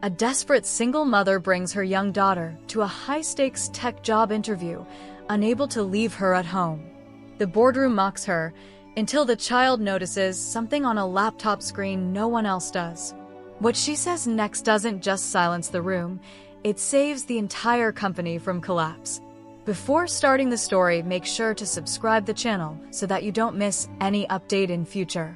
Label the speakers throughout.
Speaker 1: A desperate single mother brings her young daughter to a high-stakes tech job interview, unable to leave her at home. The boardroom mocks her until the child notices something on a laptop screen no one else does. What she says next doesn't just silence the room, it saves the entire company from collapse. Before starting the story, make sure to subscribe the channel so that you don't miss any update in future.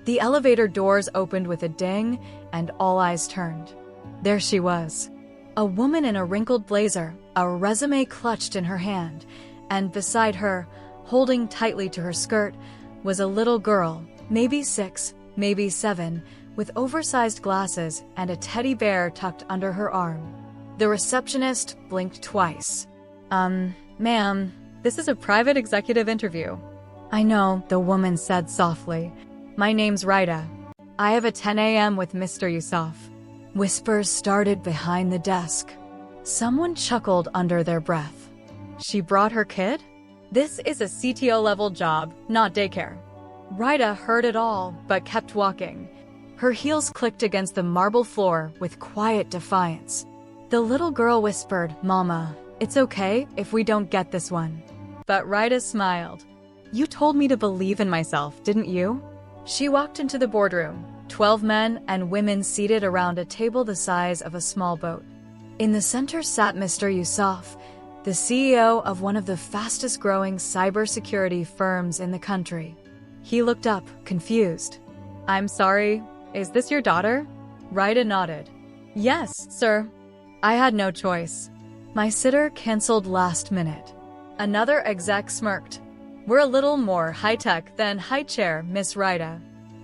Speaker 1: The elevator doors opened with a ding, and all eyes turned. There she was. A woman in a wrinkled blazer, a resume clutched in her hand, and beside her, holding tightly to her skirt, was a little girl, maybe 6, maybe 7, with oversized glasses and a teddy bear tucked under her arm. The receptionist blinked twice. Ma'am, this is a private executive interview. I know, the woman said softly. My name's Rita. I have a 10 a.m. with Mr. Yusuf. Whispers started behind the desk. Someone chuckled under their breath. She brought her kid? This is a CTO-level job, not daycare. Rita heard it all, but kept walking. Her heels clicked against the marble floor with quiet defiance. The little girl whispered, Mama, it's okay if we don't get this one. But Rita smiled. You told me to believe in myself, didn't you? She walked into the boardroom, 12 men and women seated around a table the size of a small boat. In the center sat Mr. Yusuf, the CEO of one of the fastest-growing cybersecurity firms in the country. He looked up, confused. I'm sorry, is this your daughter? Rita nodded. Yes, sir. I had no choice. My sitter canceled last minute. Another exec smirked. We're a little more high-tech than high-chair, Miss Rita.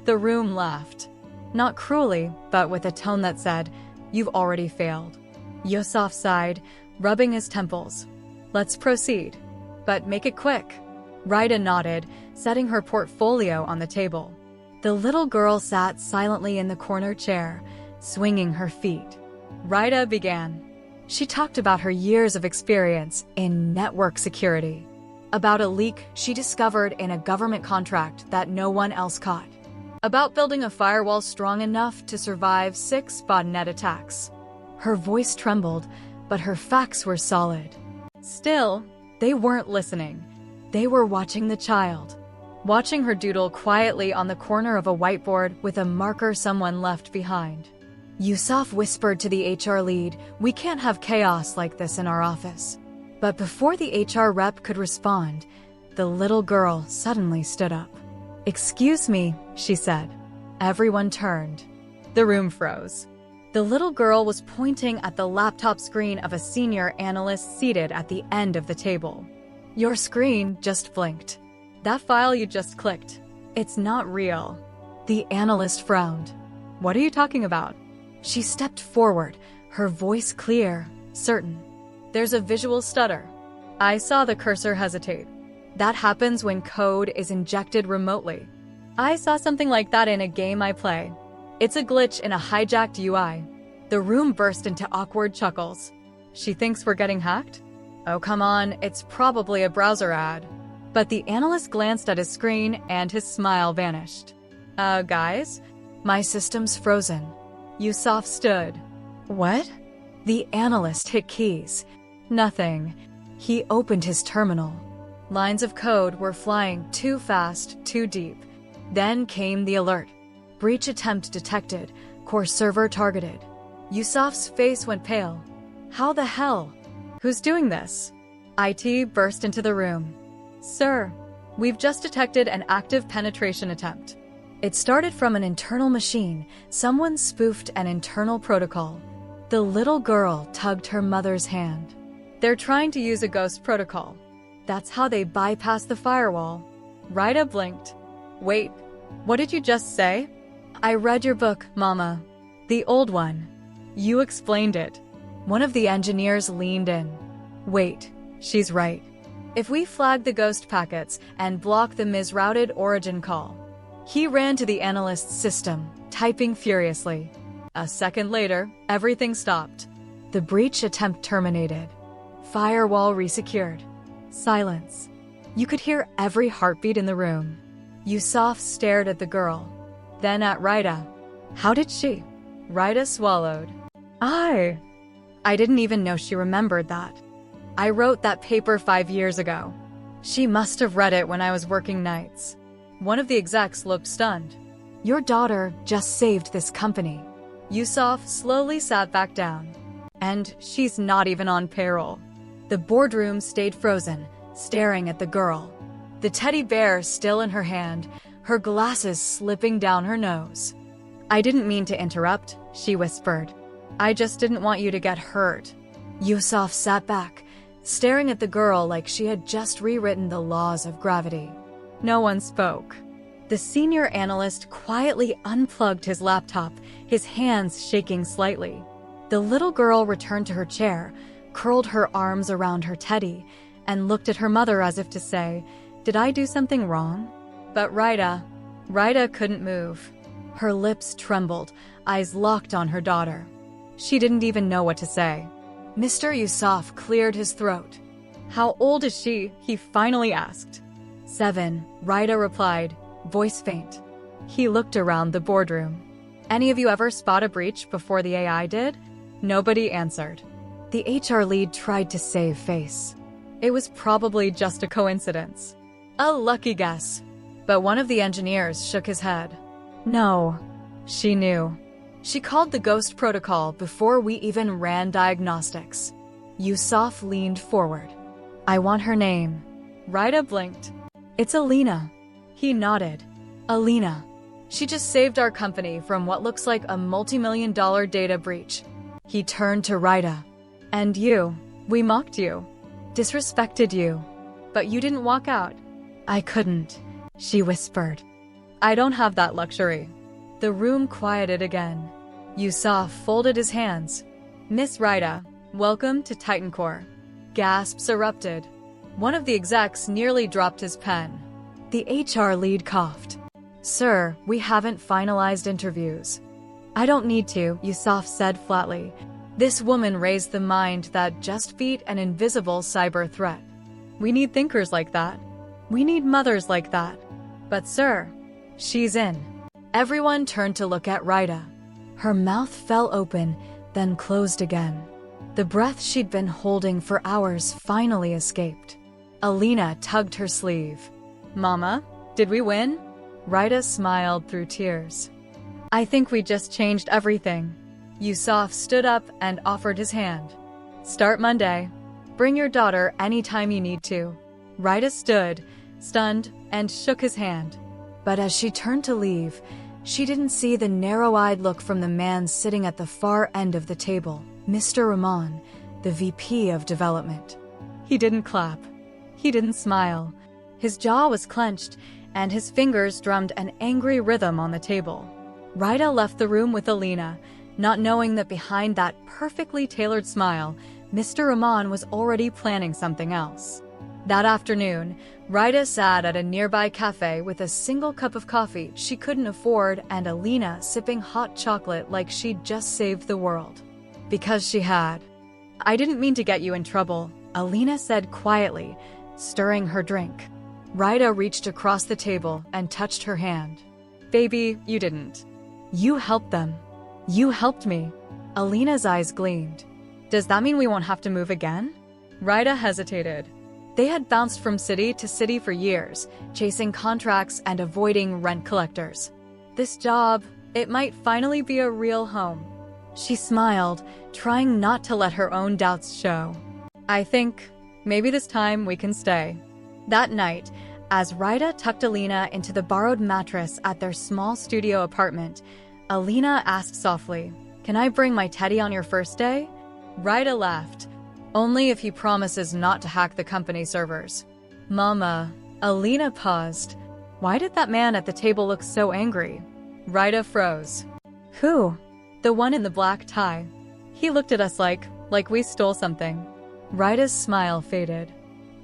Speaker 1: The room laughed. Not cruelly, but with a tone that said, You've already failed. Yusuf sighed, rubbing his temples. Let's proceed. But make it quick. Rita nodded, setting her portfolio on the table. The little girl sat silently in the corner chair, swinging her feet. Rita began. She talked about her years of experience in network security, about a leak she discovered in a government contract that no one else caught, about building a firewall strong enough to survive 6 botnet attacks. Her voice trembled, but her facts were solid. Still, they weren't listening. They were watching the child, watching her doodle quietly on the corner of a whiteboard with a marker someone left behind. Yusuf whispered to the HR lead, We can't have chaos like this in our office. But before the HR rep could respond, the little girl suddenly stood up. Excuse me, she said. Everyone turned. The room froze. The little girl was pointing at the laptop screen of a senior analyst seated at the end of the table. Your screen just blinked. That file you just clicked. It's not real. The analyst frowned. What are you talking about? She stepped forward, her voice clear, certain. There's a visual stutter. I saw the cursor hesitate. That happens when code is injected remotely. I saw something like that in a game I play. It's a glitch in a hijacked UI. The room burst into awkward chuckles. She thinks we're getting hacked? Oh, come on, it's probably a browser ad. But the analyst glanced at his screen and his smile vanished. Guys? My system's frozen. Yusuf stood. What? The analyst hit keys. Nothing. He opened his terminal. Lines of code were flying too fast, too deep. Then came the alert. Breach attempt detected. Core server targeted. Yusuf's face went pale. How the hell? Who's doing this? IT burst into the room. Sir, we've just detected an active penetration attempt. It started from an internal machine. Someone spoofed an internal protocol. The little girl tugged her mother's hand. They're trying to use a ghost protocol. That's how they bypass the firewall. Rita blinked. Wait, what did you just say? I read your book, Mama. The old one. You explained it. One of the engineers leaned in. Wait, she's right. If we flag the ghost packets and block the misrouted origin call. He ran to the analyst's system, typing furiously. A second later, everything stopped. The breach attempt terminated. Firewall resecured. Silence. You could hear every heartbeat in the room. Yusuf stared at the girl, then at Rita. How did she? Rita swallowed. I didn't even know she remembered that. I wrote that paper 5 years ago. She must have read it when I was working nights. One of the execs looked stunned. Your daughter just saved this company. Yusuf slowly sat back down. And she's not even on payroll. The boardroom stayed frozen, staring at the girl. The teddy bear still in her hand, her glasses slipping down her nose. I didn't mean to interrupt, she whispered. I just didn't want you to get hurt. Yusuf sat back, staring at the girl like she had just rewritten the laws of gravity. No one spoke. The senior analyst quietly unplugged his laptop, his hands shaking slightly. The little girl returned to her chair, curled her arms around her teddy, and looked at her mother as if to say, did I do something wrong? But Rita couldn't move. Her lips trembled, eyes locked on her daughter. She didn't even know what to say. Mr. Yusuf cleared his throat. How old is she? He finally asked. 7, Rita replied, voice faint. He looked around the boardroom. Any of you ever spot a breach before the AI did? Nobody answered. The HR lead tried to save face. It was probably just a coincidence. A lucky guess. But one of the engineers shook his head. No, she knew. She called the ghost protocol before we even ran diagnostics. Yusuf leaned forward. I want her name. Rita blinked. It's Alina. He nodded. Alina. She just saved our company from what looks like a multi-million-dollar data breach. He turned to Rita. And you. We mocked you. Disrespected you. But you didn't walk out. I couldn't, she whispered. I don't have that luxury. The room quieted again. Yusuf folded his hands. Miss Rita, welcome to Titancore. Gasps erupted. One of the execs nearly dropped his pen. The HR lead coughed. Sir, we haven't finalized interviews. I don't need to, Yusuf said flatly. This woman raised the mind that just beat an invisible cyber threat. We need thinkers like that. We need mothers like that. But sir, she's in. Everyone turned to look at Rita. Her mouth fell open, then closed again. The breath she'd been holding for hours finally escaped. Alina tugged her sleeve. Mama, did we win? Rita smiled through tears. I think we just changed everything. Yusuf stood up and offered his hand. Start Monday. Bring your daughter anytime you need to. Rita stood, stunned, and shook his hand. But as she turned to leave, she didn't see the narrow-eyed look from the man sitting at the far end of the table, Mr. Rahman, the VP of Development. He didn't clap. He didn't smile. His jaw was clenched, and his fingers drummed an angry rhythm on the table. Rita left the room with Alina, not knowing that behind that perfectly tailored smile, Mr. Rahman was already planning something else. That afternoon, Rita sat at a nearby cafe with a single cup of coffee she couldn't afford and Alina sipping hot chocolate like she'd just saved the world. Because she had. I didn't mean to get you in trouble, Alina said quietly, stirring her drink. Rita reached across the table and touched her hand. Baby, you didn't. You helped them. You helped me. Alina's eyes gleamed. Does that mean we won't have to move again? Rita hesitated. They had bounced from city to city for years, chasing contracts and avoiding rent collectors. This job, it might finally be a real home. She smiled, trying not to let her own doubts show. I think maybe this time we can stay. That night, as Rita tucked Alina into the borrowed mattress at their small studio apartment, Alina asked softly, Can I bring my teddy on your first day? Rita laughed. Only if he promises not to hack the company servers. Mama, Alina paused. Why did that man at the table look so angry? Rita froze. Who? The one in the black tie. He looked at us like we stole something. Rita's smile faded.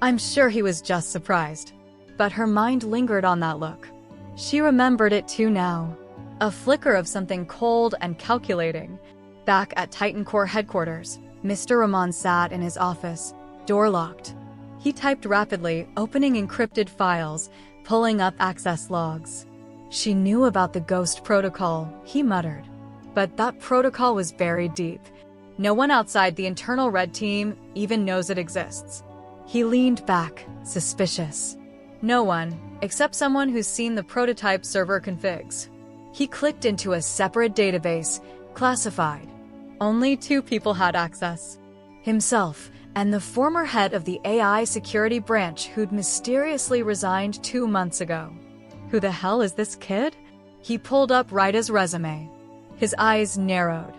Speaker 1: I'm sure he was just surprised. But her mind lingered on that look. She remembered it too now. A flicker of something cold and calculating. Back at Titancore headquarters, Mr. Rahman sat in his office, door locked. He typed rapidly, opening encrypted files, pulling up access logs. She knew about the ghost protocol, he muttered. But that protocol was buried deep, No one outside the internal red team even knows it exists. He leaned back, suspicious. No one, except someone who's seen the prototype server configs. He clicked into a separate database, classified. Only 2 people had access. Himself and the former head of the AI security branch who'd mysteriously resigned 2 months ago. Who the hell is this kid? He pulled up Ryda's resume. His eyes narrowed.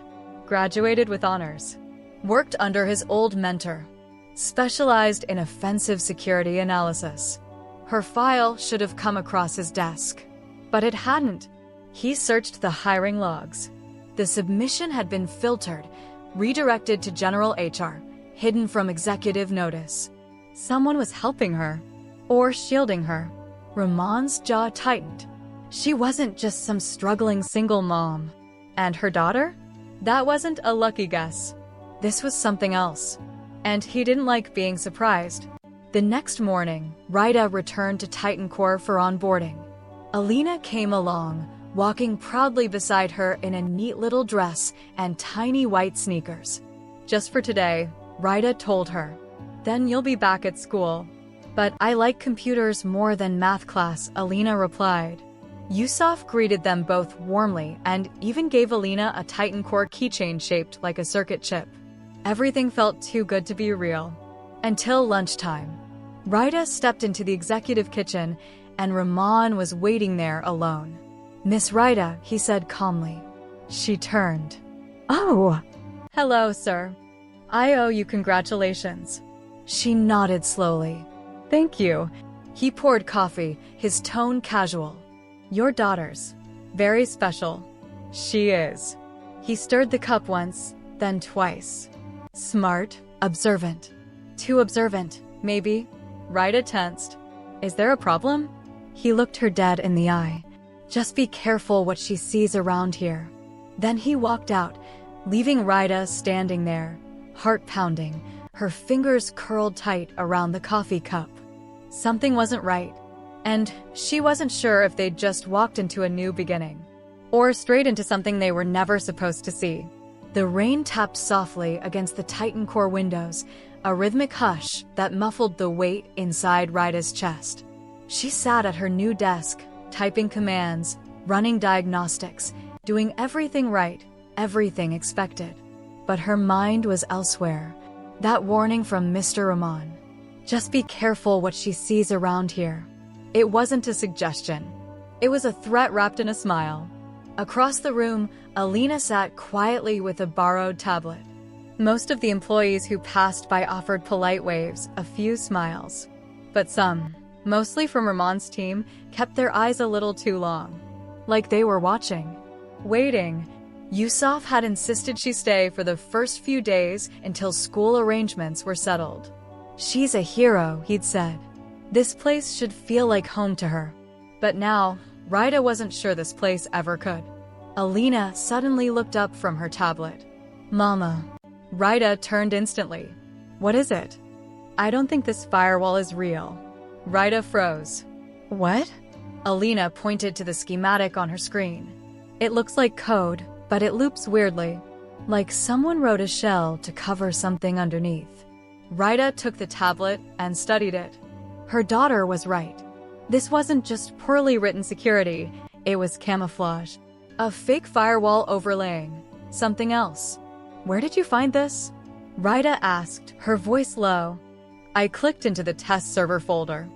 Speaker 1: Graduated with honors. Worked under his old mentor. Specialized in offensive security analysis. Her file should have come across his desk. But it hadn't. He searched the hiring logs. The submission had been filtered, redirected to general HR, hidden from executive notice. Someone was helping her. Or shielding her. Ramon's jaw tightened. She wasn't just some struggling single mom. And her daughter? That wasn't a lucky guess. This was something else. And he didn't like being surprised. The next morning, Ryda returned to Titan Core for onboarding. Alina came along, walking proudly beside her in a neat little dress and tiny white sneakers. Just for today, Ryda told her. Then you'll be back at school. But I like computers more than math class, Alina replied. Yusuf greeted them both warmly and even gave Alina a Titan Core keychain shaped like a circuit chip. Everything felt too good to be real. Until lunchtime. Ryda stepped into the executive kitchen and Ramon was waiting there alone. Miss Ryda, he said calmly. She turned. Oh! Hello, sir. I owe you congratulations. She nodded slowly. Thank you. He poured coffee, his tone casual. Your daughter's. Very special. She is. He stirred the cup once, then twice. Smart, observant. Too observant, maybe. Ryda tensed. Is there a problem? He looked her dead in the eye. Just be careful what she sees around here. Then he walked out, leaving Ryda standing there, heart pounding, her fingers curled tight around the coffee cup. Something wasn't right. And she wasn't sure if they'd just walked into a new beginning. Or straight into something they were never supposed to see. The rain tapped softly against the Titan Core windows, a rhythmic hush that muffled the weight inside Ryda's chest. She sat at her new desk, typing commands, running diagnostics, doing everything right, everything expected. But her mind was elsewhere. That warning from Mr. Ramon. Just be careful what she sees around here. It wasn't a suggestion. It was a threat wrapped in a smile. Across the room, Alina sat quietly with a borrowed tablet. Most of the employees who passed by offered polite waves, a few smiles. But some, mostly from Ramon's team, kept their eyes a little too long. Like they were watching. Waiting. Yusuf had insisted she stay for the first few days until school arrangements were settled. She's a hero, he'd said. This place should feel like home to her. But now, Ryda wasn't sure this place ever could. Alina suddenly looked up from her tablet. Mama. Ryda turned instantly. What is it? I don't think this firewall is real. Ryda froze. What? Alina pointed to the schematic on her screen. It looks like code, but it loops weirdly. Like someone wrote a shell to cover something underneath. Ryda took the tablet and studied it. Her daughter was right. This wasn't just poorly written security, it was camouflage. A fake firewall overlaying. Something else. Where did you find this? Ryda asked, her voice low. I clicked into the test server folder.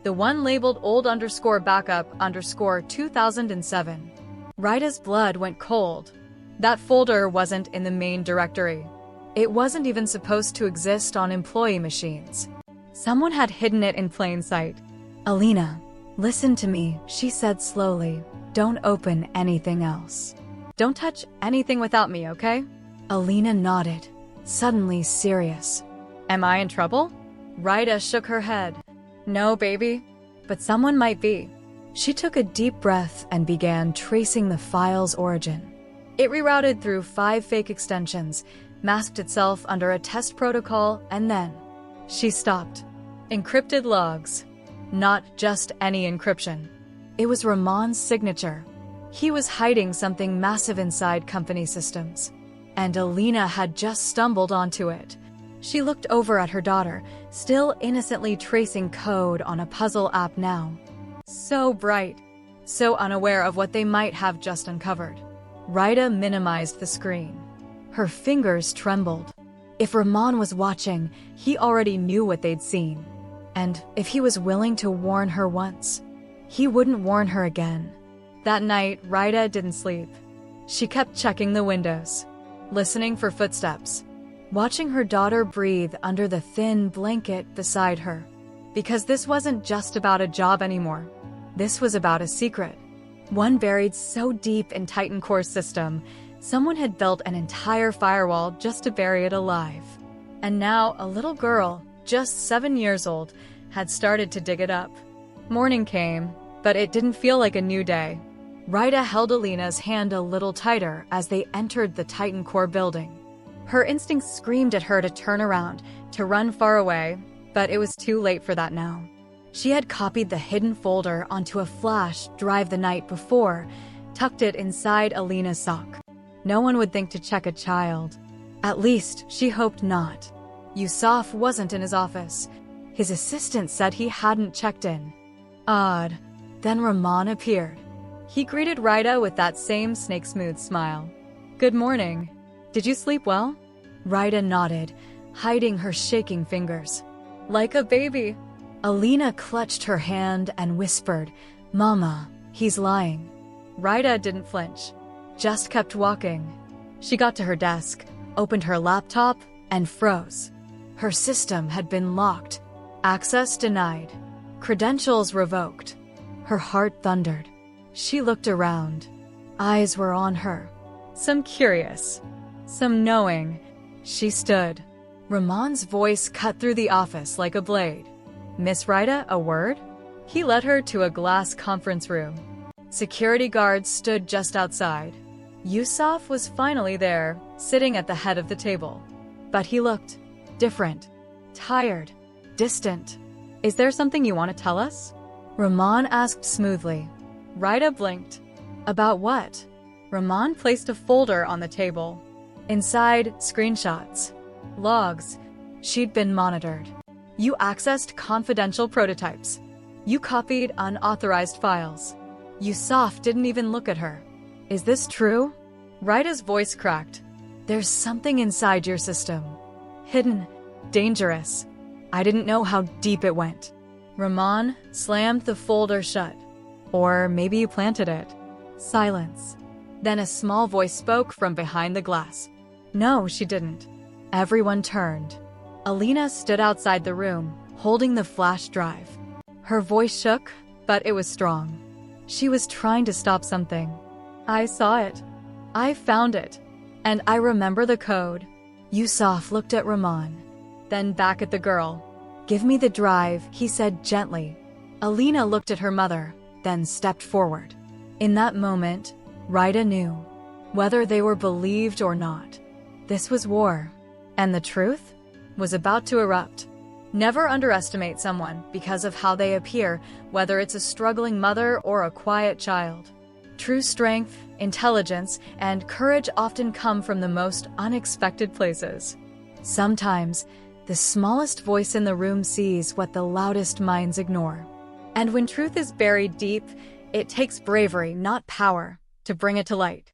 Speaker 1: The one labeled old_backup_2007. Ryda's blood went cold. That folder wasn't in the main directory. It wasn't even supposed to exist on employee machines. Someone had hidden it in plain sight. Alina, listen to me, she said slowly. Don't open anything else. Don't touch anything without me, okay? Alina nodded, suddenly serious. Am I in trouble? Ryda shook her head. No, baby. But someone might be. She took a deep breath and began tracing the file's origin. It rerouted through 5 fake extensions, masked itself under a test protocol, and then she stopped. Encrypted logs. Not just any encryption. It was Ramon's signature. He was hiding something massive inside company systems. and Alina had just stumbled onto it. She looked over at her daughter, still innocently tracing code on a puzzle app now. So bright, so unaware of what they might have just uncovered. Rita minimized the screen. Her fingers trembled. If Rahman was watching, he already knew what they'd seen. And if he was willing to warn her once, he wouldn't warn her again. That night, Rita didn't sleep. She kept checking the windows, listening for footsteps, watching her daughter breathe under the thin blanket beside her. Because this wasn't just about a job anymore. This was about a secret. One buried so deep in Titan Core's system, someone had built an entire firewall just to bury it alive. And now a little girl, just 7 years old, had started to dig it up. Morning came, but it didn't feel like a new day. Rita held Alina's hand a little tighter as they entered the Titan Core building. Her instincts screamed at her to turn around, to run far away, but it was too late for that now. She had copied the hidden folder onto a flash drive the night before, tucked it inside Alina's sock. No one would think to check a child. At least, she hoped not. Yusuf wasn't in his office. His assistant said he hadn't checked in. Odd. Then Rahman appeared. He greeted Rita with that same snake-smooth smile. Good morning. Did you sleep well? Rita nodded, hiding her shaking fingers. Like a baby. Alina clutched her hand and whispered, Mama, he's lying. Rita didn't flinch, just kept walking. She got to her desk, opened her laptop, and froze. Her system had been locked, access denied, credentials revoked. Her heart thundered. She looked around. Eyes were on her. Some curious, some knowing. She stood. Rahman's voice cut through the office like a blade. Miss Rita, a word? He led her to a glass conference room. Security guards stood just outside. Yusuf was finally there, sitting at the head of the table. But he looked different, tired, distant. Is there something you want to tell us? Rahman asked smoothly. Rita blinked. About what? Rahman placed a folder on the table. Inside, screenshots, logs. She'd been monitored. You accessed confidential prototypes. You copied unauthorized files. Yusuf didn't even look at her. Is this true? Rita's voice cracked. There's something inside your system. Hidden, dangerous. I didn't know how deep it went. Rahman slammed the folder shut. Or maybe you planted it. Silence. Then a small voice spoke from behind the glass. No, she didn't. Everyone turned. Alina stood outside the room, holding the flash drive. Her voice shook, but it was strong. She was trying to stop something. I saw it. I found it. And I remember the code. Yusuf looked at Rahman, then back at the girl. Give me the drive, he said gently. Alina looked at her mother, then stepped forward. In that moment, Rita knew. Whether they were believed or not, this was war. And the truth was about to erupt. Never underestimate someone because of how they appear, whether it's a struggling mother or a quiet child. True strength, intelligence, and courage often come from the most unexpected places. Sometimes, the smallest voice in the room sees what the loudest minds ignore. And when truth is buried deep, it takes bravery, not power, to bring it to light.